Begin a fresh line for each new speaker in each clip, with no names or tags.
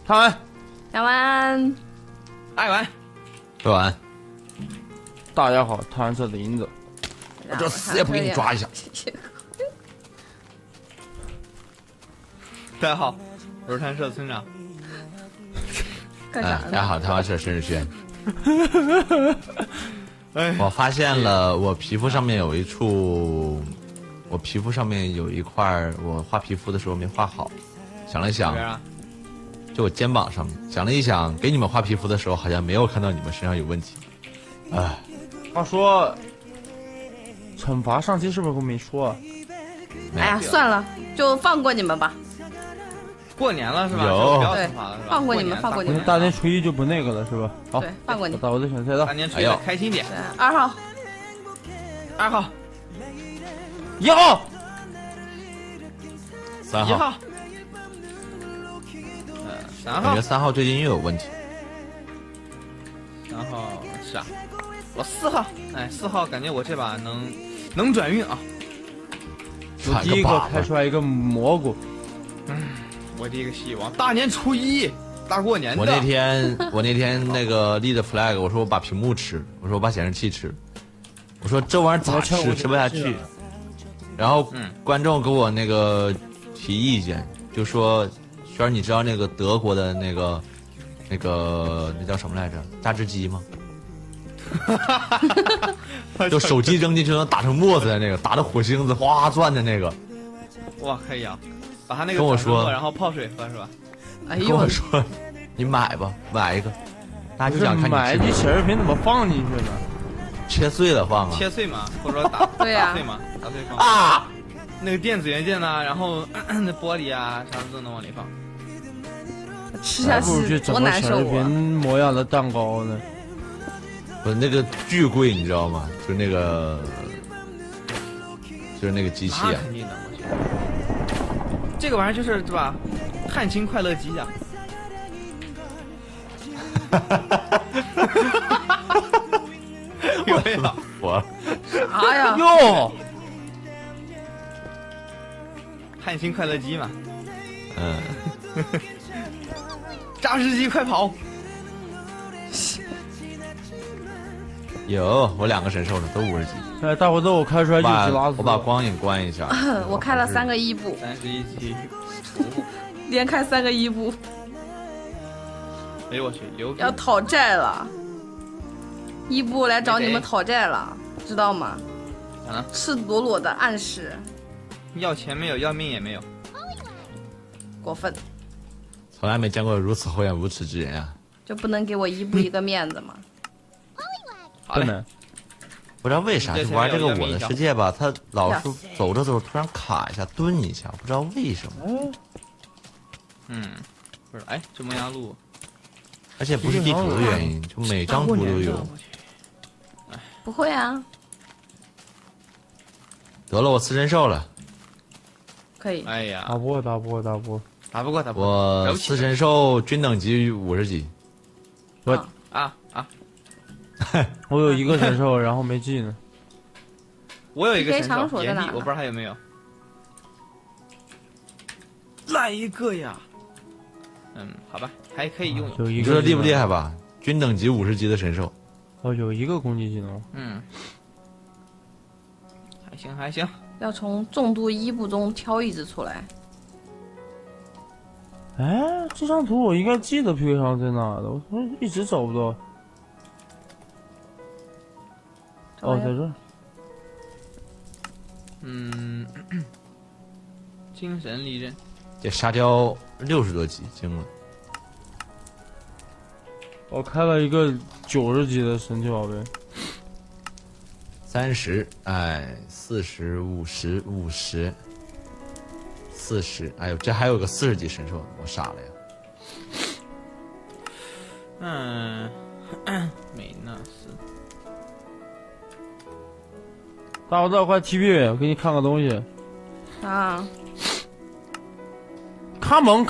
看完，
讲完，
爱玩，
说完。
大家好，探测的银子。
我这死也不给你抓一下。
大家好，我是探社的村长。
干啥呢？
大家好，探社申日轩。
哎，
我发现了，我皮肤上面有一处，我皮肤上面有一块，我画皮肤的时候没画好。想了想，就我肩膀上面。想了一想，给你们画皮肤的时候，好像没有看到你们身上有问题。哎，
话说，惩罚上期是不是我没说啊？
哎呀，算了，就放过你们吧。
过年了是吧？
有
不要惩罚了是吧？
放过你们，放过你们。
大年初一就不那个了是吧？好，
对，放过你。
打我的选菜刀。
大年初一的开心点。
对，2号
，2号
，1号
，3，1号。
号，3号。
感觉3号最近又有问题。
3号是啊，我4号，哎，4号感觉我这把能转运啊。
我第一个开出来一个蘑菇。
我第一个希望，大年初一，大过年的。
我那天那个立的 flag， 我说我把屏幕吃，我说我把显示器吃，我说这玩意儿咋吃，吃不下去。然后观众给我那个提意见，就说轩儿，你知道那个德国的那叫什么来着？榨汁机吗？就手机扔进去能打成沫子的那个，打的火星子哗转的那个。
哇，可以啊，把它那个
跟我说，
然后泡水喝是吧？
哎呦，
跟我说，你买吧，买一个。大家就想看你
买一显示屏怎么放进去呢？
切碎了放啊。
切碎嘛，或者说打
对呀
打碎嘛，打碎放
啊。
那个电子元件呐，然后那玻璃啊啥的都能往里放。
吃下
不如去整
多
个显示
难受啊！
屏模样的蛋糕呢。
不是那个巨贵，你知道吗？就是那个机器啊。
肯定的，我觉得这个玩意儿就是对吧？探亲快乐机呀、有没有？
我
啥呀？
哟，
探亲快乐机嘛。
嗯，
榨汁机快跑！
有我2个神兽了，都50级。
哎，大伙子，我开出来就只拉死。
我把光影关一下。
我开了3个伊布
31级，
连开3个伊布，
哎呦我去，牛逼！
要讨债了。伊布来找你们讨债了，知道吗？
咋了？
赤裸裸的暗示，
要钱没有，要命也没有。
过分，
从来没见过如此厚颜无耻之人啊！
就不能给我伊布一个面子吗？
好嘞，
真的。
不知道为啥就玩这个我的世界吧，他老是走着走着突然卡一下，蹲一下，不知道为什么。
不是，哎，这摩崖路，
而且不是地图的原因，就每张图都有。
不会啊，
得了，我4神兽了。
可以。
哎呀，
打不过。
打不过，打不过。
我4神兽均等级50级。
啊！
我有1个神兽，然后没技呢。
我有一个神
PK 场
兽，
所在哪呢
炎帝，我不知道他有没有。来一个呀！好吧，还可以用。
有一个，
你知道厉不厉害吧？均等级50级的神兽。
哦，有1个攻击技能。
还行。
要从众多伊布中挑一只出来。
哎，这张图我应该记得 PK 上在哪的，我一直找不到。哦，在这儿。
精神利刃。
这沙雕60多级，惊了。
我开了一个90级的神奇宝贝。
30，哎，40、50、40，哎呦，这还有个40级神兽，我傻了呀。
美纳斯。
大伙子快 TP，我给你看个东西。
啊！
卡蒙，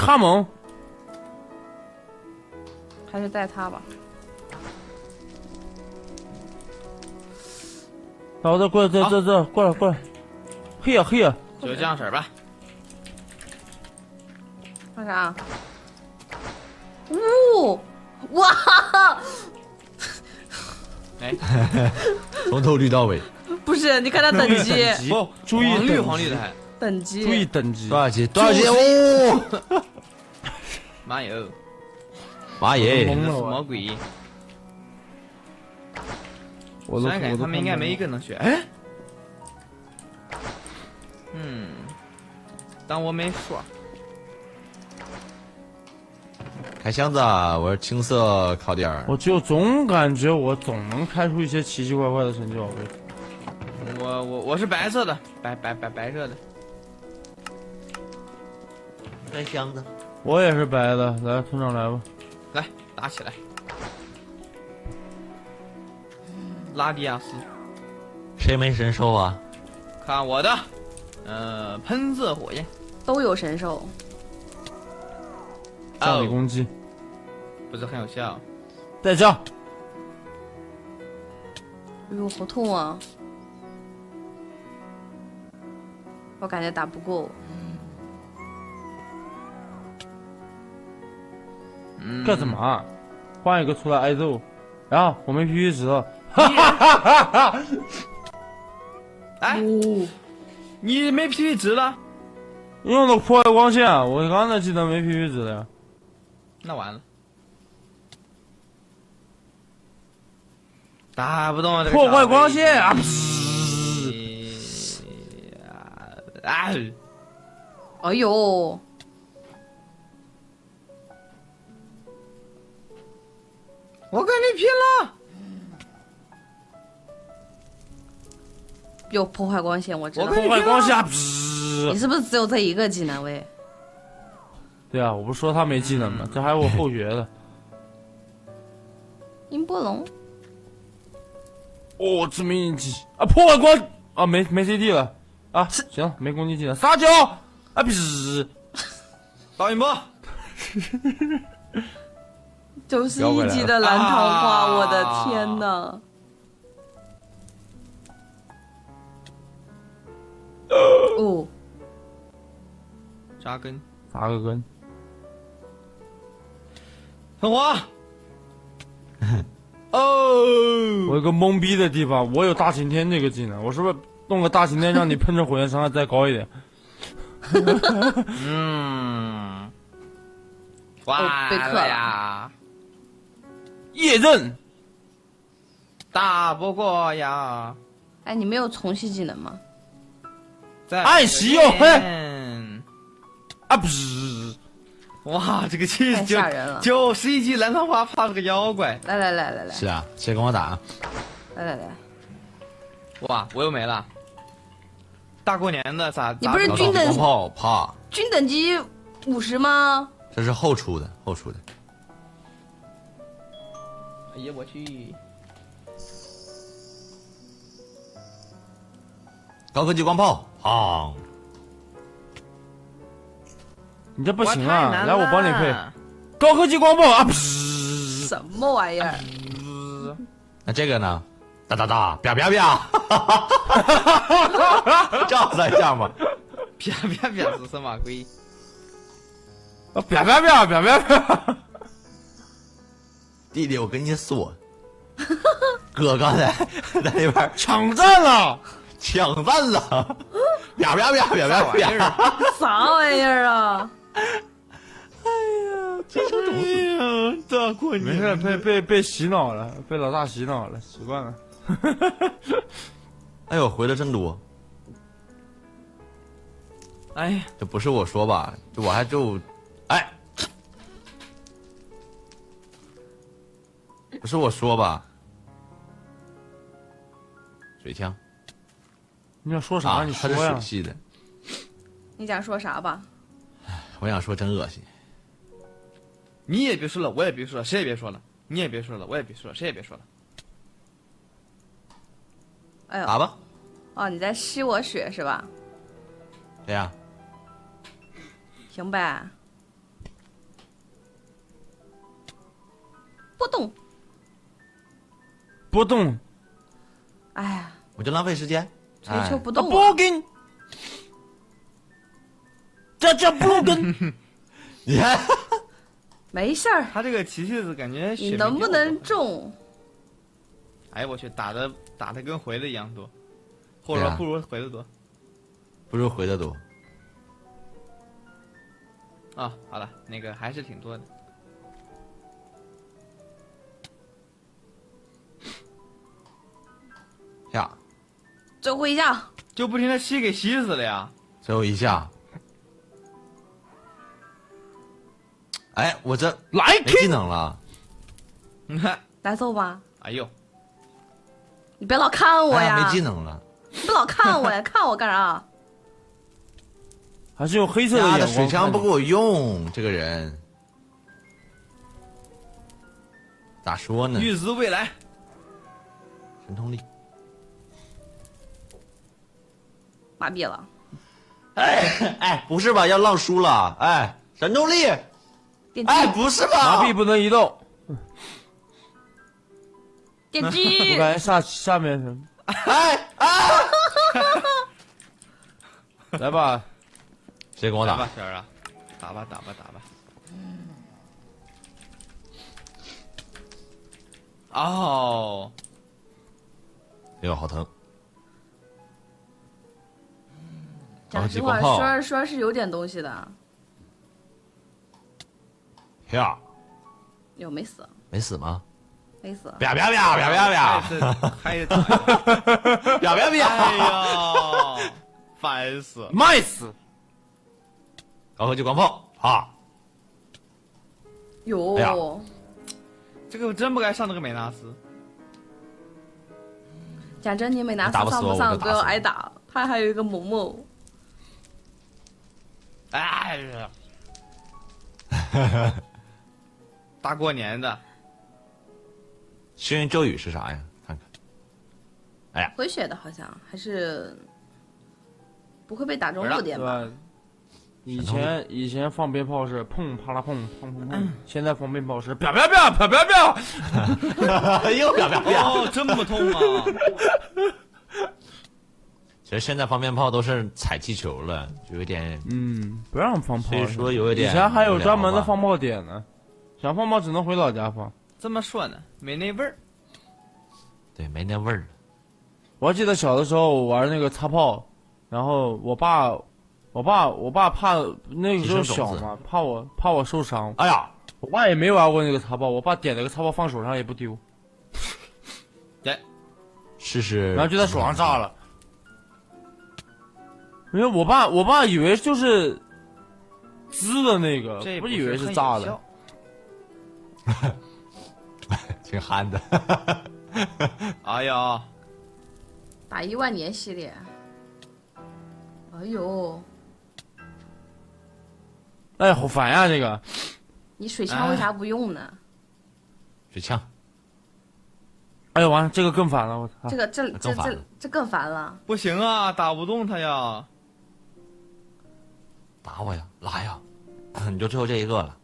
还是带他吧。
大伙子过来，这，过来，黑呀，
就这样式儿吧。
干啥？呜，哇！
哎，
从头捋到尾。
不是，你看他等级，
等级
不，
注意
黄绿
等级
黄绿的还，
等级，
注意等级
多。少级？多少级？哦，
妈哟，
妈耶！
这是
懵了
什么鬼？
我都
虽然感觉他们应该没一个能学。哎，当我没说。
开箱子啊！我是青色靠垫儿。
我就总感觉我总能开出一些奇奇怪怪的神奇宝贝。
我是白色的，白色的。
开箱子。
我也是白的，来村长来吧。
来打起来。拉迪亚斯，
谁没神兽啊？
看我的，喷射火焰，
都有神兽。
降力攻击，
不是很有效。
再降。
哎呦，好痛啊！我感觉打不过。
干什么啊？换一个出来挨揍。然后我没 PP 值了。
哎，你没 PP 值了？
用的破坏光线，我刚才记得没 PP 值了呀。
那完了，打不动这个
破坏光线啊！
哎呦，
我跟你拼了！
有破坏光线，我知道。
破坏光线，
你是不是只有这一个技能喂？
对啊，我不是说他没技能吗？这还有我后学的。
音波龙。
哦，致命一击啊！破坏光啊，没 CD 了啊！行了，没攻击技能，撒娇啊！
导引波。
91级的蓝桃花，我的天哪！哦，
扎根，
扎个根。
喷火。哦，
我有个懵逼的地方，我有大晴天这个技能，我是不是弄个大晴天让你喷着火焰伤害再高一点？
哇，
被克了
呀！
夜刃
打不过呀！
哎，你没有重启技能吗？
爱惜哟嘿啊！
哇，这个气
太吓人了
91级蓝桃花怕了个妖怪。
来，
是啊，谁跟我打？
来，
哇，我又没了。大过年的咋？
你不是军等
光炮啪！
军等级50吗？
这是后出的。
哎呀，我去！
高科技光炮，砰！
你这不行啊！
哇太难
来，我帮你配
了
高科技光炮啊！
什么玩意儿？
那这个呢？哒哒哒，啪啪啪！这样才像吗？
啪是什么鬼？
啊！啪！
弟弟，我跟你说，哥刚才在那边
抢占了。
抢赞了，啪！
啥玩意儿啊？
大过
没事，被洗脑了，被老大洗脑了，习惯了。
哎呦，回了真多。
哎呀，
这不是我说吧？这我还哎，不是我说吧？水枪
你想说啥？
啊，
你说呀
它是水。系的。
你想说啥吧？
我想说真恶心。
你也别说了，我也别说了，谁也别说了。你也别说了，我也别说了，谁也别说了。
哎呦，
打吧。
哦，你在吸我血是吧？
对呀。
行呗。
波动。
哎呀，
我就浪费时间。
锤球不
啊！
动
波根，这叫波根。
你看，
没事儿，
他这个旗子感觉血没
你能不
掉
能中？
哎我去，打的跟回的一样多，或者
对啊
不如回的多
不如回的多。
啊。好了，那个还是挺多的。
下，
最后一下，
就不停的吸给吸死了呀！
最后一下。哎，我这
来
没技能了。
你看，
来走吧。
哎呦，
你别老看我呀！
哎没技能了。
你别老看我呀，看我干啥？
还是用黑色的眼光
他的水枪
看你
不给我用，这个人咋说呢？
预知未来，
神通力。
麻痹了，
哎，不是吧？要浪输了？哎，神通力？
电
哎，
击，
不是吧？
麻痹不能移动。我
电击，
感觉下面是，
哎啊！
来吧，
谁跟我打
打吧，？小儿啊，打吧。哦，
哎呦，好疼！
讲实话，说是有点东西的。
呀，
有没死？
没死吗？
没死。
啪啪啪啪啪啪
还是打呀！
啪啪啪！
哎呀，烦死了！
卖死！
高科技光炮啊！
有，
哎呀
这个真不该上这个美纳斯。
讲真，你美拿
打不死我
上不上都要
我就打死
挨打。他还有一个某某，
哎呀，大过年的，
幸运咒语是啥呀？看看。哎呀，
回血的好像还是不会被打中
不让
弱点吧？
对吧？以前放鞭炮是砰啪啦砰砰砰砰，现在放鞭炮是啪啪啪啪啪啪。
又啪啪啪！
哦，这么痛啊！
其实现在放鞭炮都是踩气球了，就有点，
不让放炮。
所以说有点。
以前还有专门的放炮点呢，想放炮只能回老家放。
这么说呢，没那味儿。
对，没那味儿。
我还记得小的时候玩那个擦炮，然后我爸怕那个时候小嘛，怕我受伤。
哎呀，
我爸也没玩过那个擦炮，我爸点了个擦炮放手上也不丢，
对，
试试。
然后就在手上炸了。因为我爸以为就是滋的那个，
这
不以为是炸的。
挺憨的。
哎呀，
打10000年系列，哎呦，
哎，好烦呀！这个
你水枪为啥不用呢？
水枪。
哎呦，完了，这个更烦了，我操！
这更烦了。
不行啊，打不动他呀！
打我呀，来呀！你就最后这一个了。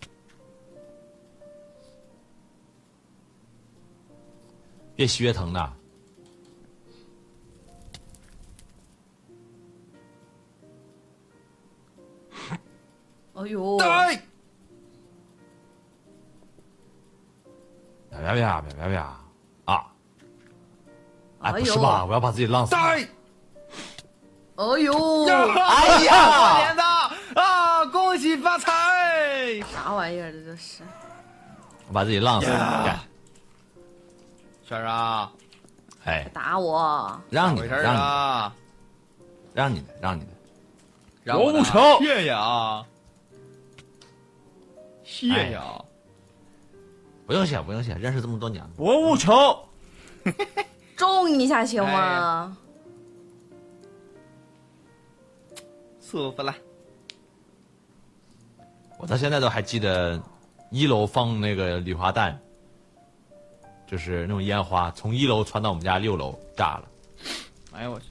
越吸越疼的。
哎呦，
对，
啪啪啪啪啪啪啊！哎，
哎呦
不是吧？我要把自己浪死。
对，
哎呦，
哎
过
呀！
年的啊，恭喜发财！
啥玩意儿这都是？
我把自己浪死。
呀小儿啊，
哎，
打我！
让你的，
回事儿
让你的，
啊！
让你的，让你的。
让我
我无球
谢呀，谢呀！
不用谢，不用谢，认识这么多年了。
博物球，
中一下行吗？
舒服了。
我到现在都还记得1楼放那个礼花弹，就是那种烟花，从1楼传到我们家6楼炸了。
哎呦我去！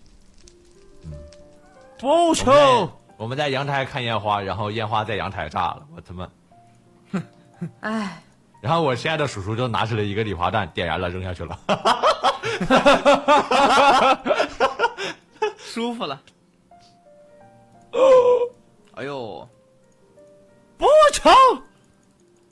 博物球，
我们在阳台看烟花，然后烟花在阳台炸了，我他妈！
哎，
然后我亲爱的叔叔就拿起了一个礼花弹，点燃了，扔下去了。
舒服了。哎呦，
博物球，